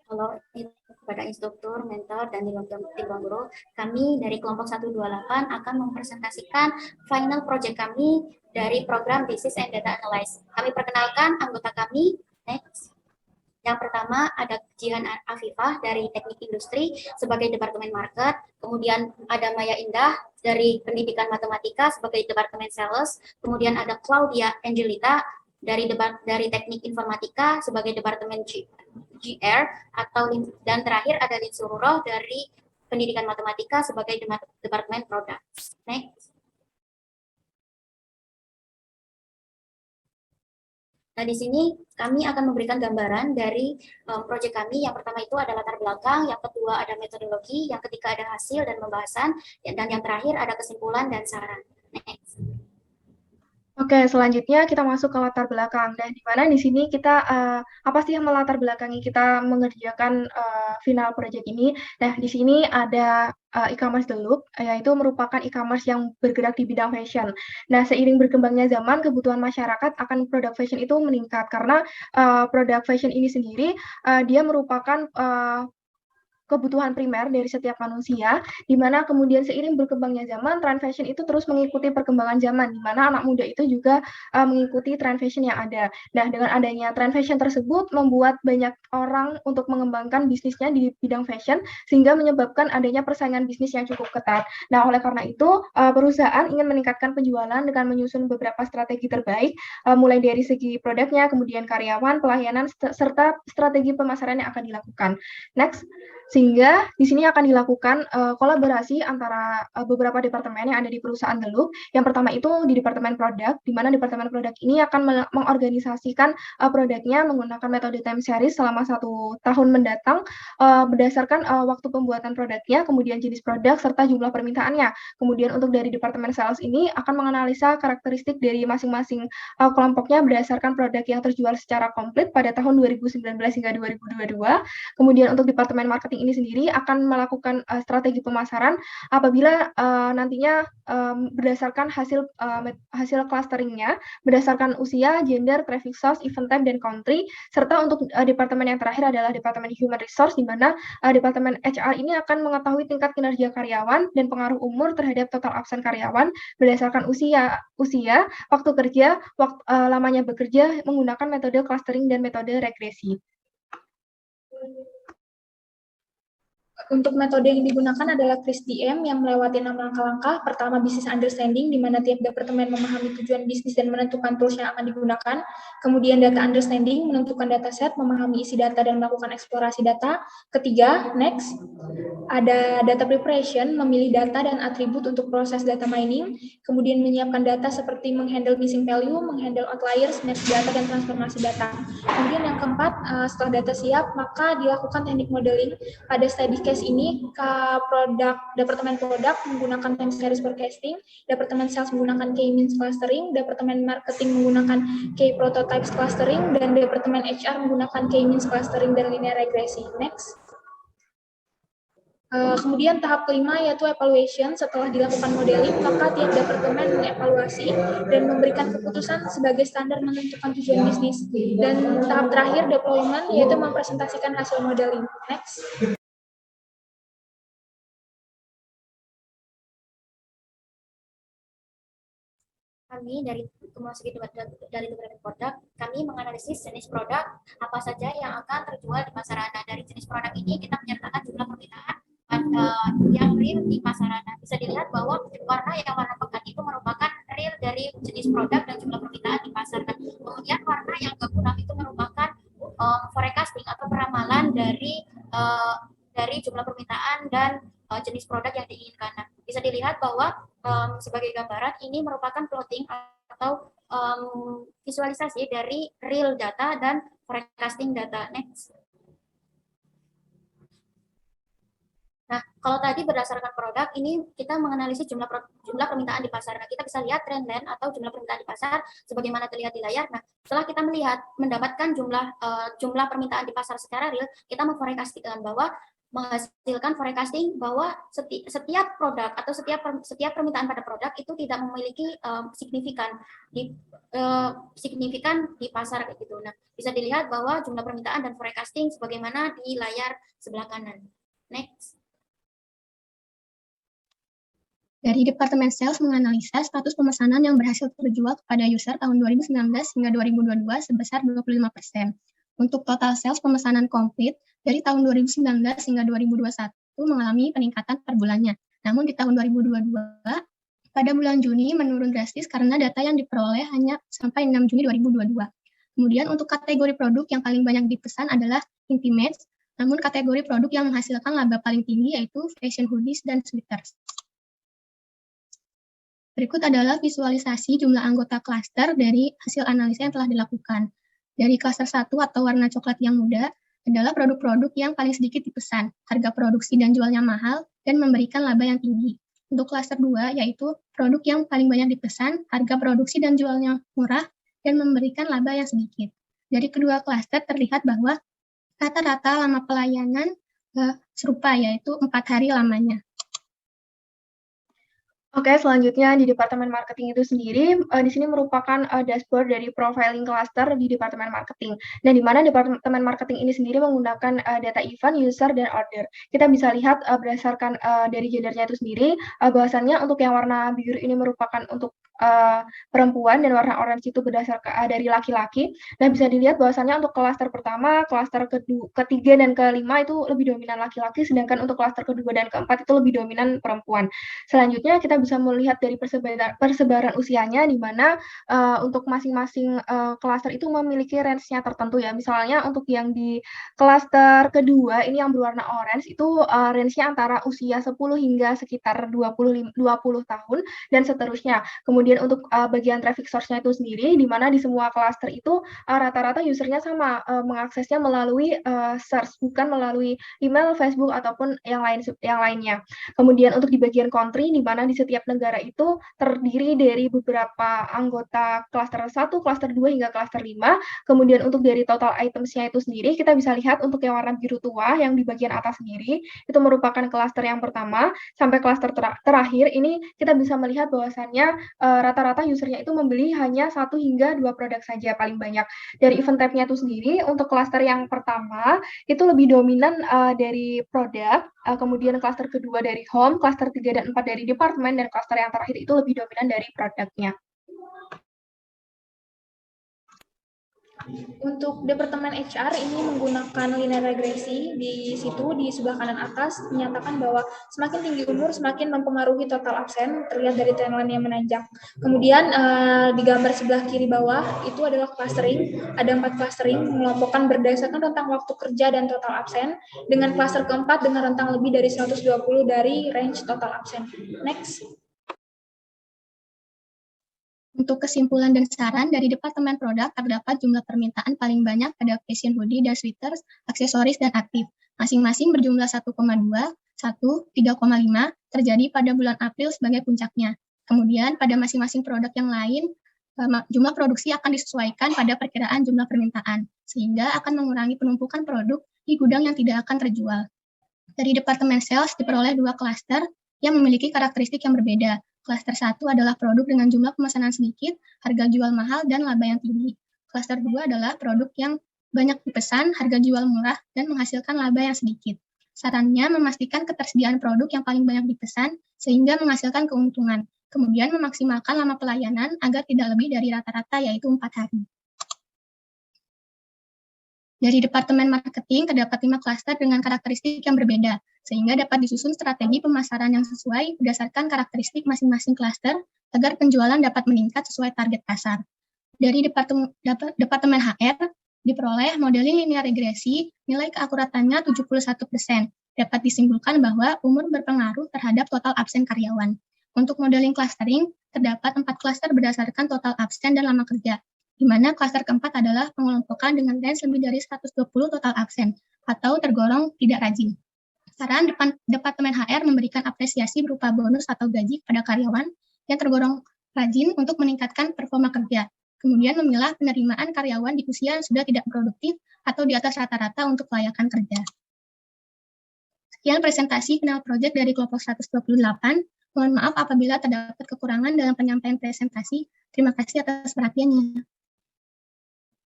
Halo kepada instruktur, mentor, dan tim guru. Kami dari kelompok 128 akan mempresentasikan final project kami dari program Business and Data Analysis. Kami perkenalkan anggota kami. Next. Yang pertama ada Jihan Afifah dari Teknik Industri sebagai Departemen Market, kemudian ada Maya Indah dari Pendidikan Matematika sebagai Departemen Sales, kemudian ada Claudia Angelita dari Teknik Informatika sebagai Departemen GR, dan terakhir ada Lin Sururoh dari Pendidikan Matematika sebagai Departemen Produk. Next. Nah, di sini kami akan memberikan gambaran dari proyek kami. Yang pertama itu ada latar belakang, yang kedua ada metodologi, yang ketiga ada hasil dan pembahasan, dan yang terakhir ada kesimpulan dan saran. Next. Oke, selanjutnya kita masuk ke latar belakang. Dan di mana di sini kita apa sih yang melatar belakangi kita mengerjakan final project ini? Nah, di sini ada e-commerce The Loop, yaitu merupakan e-commerce yang bergerak di bidang fashion. Nah, seiring berkembangnya zaman, kebutuhan masyarakat akan produk fashion itu meningkat karena produk fashion ini sendiri dia merupakan kebutuhan primer dari setiap manusia, di mana kemudian seiring berkembangnya zaman, tren fashion itu terus mengikuti perkembangan zaman, di mana anak muda itu juga mengikuti tren fashion yang ada. Nah, dengan adanya tren fashion tersebut, membuat banyak orang untuk mengembangkan bisnisnya di bidang fashion, sehingga menyebabkan adanya persaingan bisnis yang cukup ketat. Nah, oleh karena itu, perusahaan ingin meningkatkan penjualan dengan menyusun beberapa strategi terbaik, mulai dari segi produknya, kemudian karyawan, pelayanan, serta strategi pemasaran yang akan dilakukan. Next. Sehingga di sini akan dilakukan kolaborasi antara beberapa departemen yang ada di perusahaan The Loop. Yang pertama itu di Departemen Produk, di mana Departemen Produk ini akan mengorganisasikan produknya menggunakan metode time series selama 1 tahun mendatang berdasarkan waktu pembuatan produknya, kemudian jenis produk, serta jumlah permintaannya. Kemudian untuk dari Departemen Sales ini akan menganalisa karakteristik dari masing-masing kelompoknya berdasarkan produk yang terjual secara komplit pada tahun 2019 hingga 2022. Kemudian untuk Departemen Marketing ini sendiri akan melakukan strategi pemasaran apabila nantinya berdasarkan hasil clusteringnya, berdasarkan usia, gender, traffic source, event type, dan country, serta untuk departemen yang terakhir adalah Departemen Human Resource, di mana Departemen HR ini akan mengetahui tingkat kinerja karyawan dan pengaruh umur terhadap total absen karyawan berdasarkan usia, waktu kerja, lamanya bekerja menggunakan metode clustering dan metode regresi. Untuk metode yang digunakan adalah CRISP-DM yang melewati 6 langkah-langkah. Pertama, business understanding, di mana tiap departemen memahami tujuan bisnis dan menentukan tools yang akan digunakan. Kemudian data understanding, menentukan dataset, memahami isi data dan melakukan eksplorasi data. Ketiga, next, ada data preparation, memilih data dan atribut untuk proses data mining. Kemudian menyiapkan data seperti menghandle missing value, menghandle outliers, match data, dan transformasi data. Kemudian yang keempat, setelah data siap, maka dilakukan teknik modeling. Pada study case ini, Departemen Produk menggunakan time series forecasting, Departemen Sales menggunakan K-means clustering, Departemen Marketing menggunakan K-prototypes clustering, dan Departemen HR menggunakan K-means clustering dan linear regresi. Next. Kemudian tahap kelima yaitu evaluation. Setelah dilakukan modeling, maka tiap departemen mengevaluasi dan memberikan keputusan sebagai standar menentukan tujuan bisnis. Dan tahap terakhir deployment yaitu mempresentasikan hasil modeling. Next. Kami dari Departemen Produk, kami menganalisis jenis produk apa saja yang akan terjual di pasaran. Dari jenis produk ini kita menyertakan jumlah permintaan yang real di pasaran. Bisa dilihat bahwa warna pekat itu merupakan real dari jenis produk dan jumlah permintaan di pasaran. Kemudian warna yang kekunam itu merupakan forecasting atau peramalan dari jumlah permintaan dan jenis produk yang diinginkan. Nah, bisa dilihat bahwa sebagai gambaran ini merupakan plotting atau visualisasi dari real data dan forecasting data. Next. Nah, kalau tadi berdasarkan produk, ini kita menganalisis jumlah permintaan di pasar. Nah, kita bisa lihat trendline atau jumlah permintaan di pasar sebagaimana terlihat di layar. Nah, setelah kita mendapatkan jumlah permintaan di pasar secara real, kita memforecastingkan bahwa menghasilkan forecasting bahwa setiap produk atau setiap permintaan pada produk itu tidak memiliki signifikan di pasar kayak gitu. Nah, bisa dilihat bahwa jumlah permintaan dan forecasting sebagaimana di layar sebelah kanan. Next. Dari Departemen Sales menganalisa status pemesanan yang berhasil terjual kepada user tahun 2019 hingga 2022 sebesar 25%. Untuk total sales pemesanan komplit dari tahun 2019 hingga 2021 mengalami peningkatan per bulannya. Namun di tahun 2022, pada bulan Juni menurun drastis karena data yang diperoleh hanya sampai 6 Juni 2022. Kemudian untuk kategori produk yang paling banyak dipesan adalah intimates, namun kategori produk yang menghasilkan laba paling tinggi yaitu fashion hoodies dan sweaters. Berikut adalah visualisasi jumlah anggota klaster dari hasil analisa yang telah dilakukan. Dari klaster 1 atau warna coklat yang muda adalah produk-produk yang paling sedikit dipesan, harga produksi dan jualnya mahal, dan memberikan laba yang tinggi. Untuk klaster 2 yaitu produk yang paling banyak dipesan, harga produksi dan jualnya murah, dan memberikan laba yang sedikit. Dari kedua klaster terlihat bahwa rata-rata lama pelayanan serupa yaitu 4 hari lamanya. Oke, selanjutnya di Departemen Marketing itu sendiri, di sini merupakan dashboard dari profiling cluster di Departemen Marketing. Nah, di mana Departemen Marketing ini sendiri menggunakan data event, user, dan order. Kita bisa lihat berdasarkan dari gendernya itu sendiri, bahwasannya untuk yang warna biru ini merupakan untuk perempuan dan warna orange itu berdasarkan dari laki-laki. Nah, bisa dilihat bahwasannya untuk klaster pertama, klaster ketiga, dan kelima itu lebih dominan laki-laki, sedangkan untuk klaster kedua dan keempat itu lebih dominan perempuan. Selanjutnya kita bisa melihat dari persebaran usianya, di mana untuk masing-masing klaster itu memiliki range-nya tertentu ya. Misalnya untuk yang di klaster kedua ini yang berwarna orange itu range-nya antara usia 10 hingga sekitar 20 tahun dan seterusnya. Kemudian untuk bagian traffic source-nya itu sendiri, di mana di semua klaster itu rata-rata usernya sama, mengaksesnya melalui search, bukan melalui email, Facebook, ataupun yang lainnya. Kemudian untuk di bagian country, di mana di setiap negara itu terdiri dari beberapa anggota klaster 1, klaster 2, hingga klaster 5. Kemudian untuk dari total items-nya itu sendiri, kita bisa lihat untuk yang warna biru tua, yang di bagian atas sendiri, itu merupakan klaster yang pertama, sampai klaster terakhir, ini kita bisa melihat bahwasannya rata-rata usernya itu membeli hanya 1 hingga 2 produk saja paling banyak. Dari event type-nya itu sendiri, untuk klaster yang pertama, itu lebih dominan dari produk, kemudian klaster kedua dari home, klaster 3 dan 4 dari departemen, dan klaster yang terakhir itu lebih dominan dari produknya. Untuk Departemen HR ini menggunakan linear regresi di situ di sebelah kanan atas menyatakan bahwa semakin tinggi umur semakin mempengaruhi total absen, terlihat dari trendline yang menanjak. Kemudian di gambar sebelah kiri bawah itu adalah clustering, ada 4 clustering mengelompokkan berdasarkan rentang waktu kerja dan total absen, dengan cluster keempat dengan rentang lebih dari 120 dari range total absen. Next. Untuk kesimpulan dan saran dari Departemen Produk, terdapat jumlah permintaan paling banyak pada fashion hoodie dan sweaters, aksesoris, dan aktif. Masing-masing berjumlah 1,2, 1, 3,5, terjadi pada bulan April sebagai puncaknya. Kemudian pada masing-masing produk yang lain, jumlah produksi akan disesuaikan pada perkiraan jumlah permintaan, sehingga akan mengurangi penumpukan produk di gudang yang tidak akan terjual. Dari Departemen Sales diperoleh 2 klaster yang memiliki karakteristik yang berbeda. Klaster 1 adalah produk dengan jumlah pemesanan sedikit, harga jual mahal, dan laba yang tinggi. Klaster 2 adalah produk yang banyak dipesan, harga jual murah, dan menghasilkan laba yang sedikit. Sarannya memastikan ketersediaan produk yang paling banyak dipesan, sehingga menghasilkan keuntungan. Kemudian memaksimalkan lama pelayanan agar tidak lebih dari rata-rata yaitu 4 hari. Dari Departemen Marketing terdapat 5 klaster dengan karakteristik yang berbeda, sehingga dapat disusun strategi pemasaran yang sesuai berdasarkan karakteristik masing-masing klaster agar penjualan dapat meningkat sesuai target pasar. Dari Departemen HR diperoleh modeling linear regresi, nilai keakuratannya 71%. Dapat disimpulkan bahwa umur berpengaruh terhadap total absen karyawan. Untuk modeling clustering, terdapat 4 klaster berdasarkan total absen dan lama kerja, di mana klaster keempat adalah pengelompokan dengan range lebih dari 120 total absen, atau tergolong tidak rajin. Saran Departemen HR memberikan apresiasi berupa bonus atau gaji kepada karyawan yang tergolong rajin untuk meningkatkan performa kerja, kemudian memilah penerimaan karyawan di usia yang sudah tidak produktif atau di atas rata-rata untuk kelayakan kerja. Sekian presentasi final project dari kelompok 128. Mohon maaf apabila terdapat kekurangan dalam penyampaian presentasi. Terima kasih atas perhatiannya.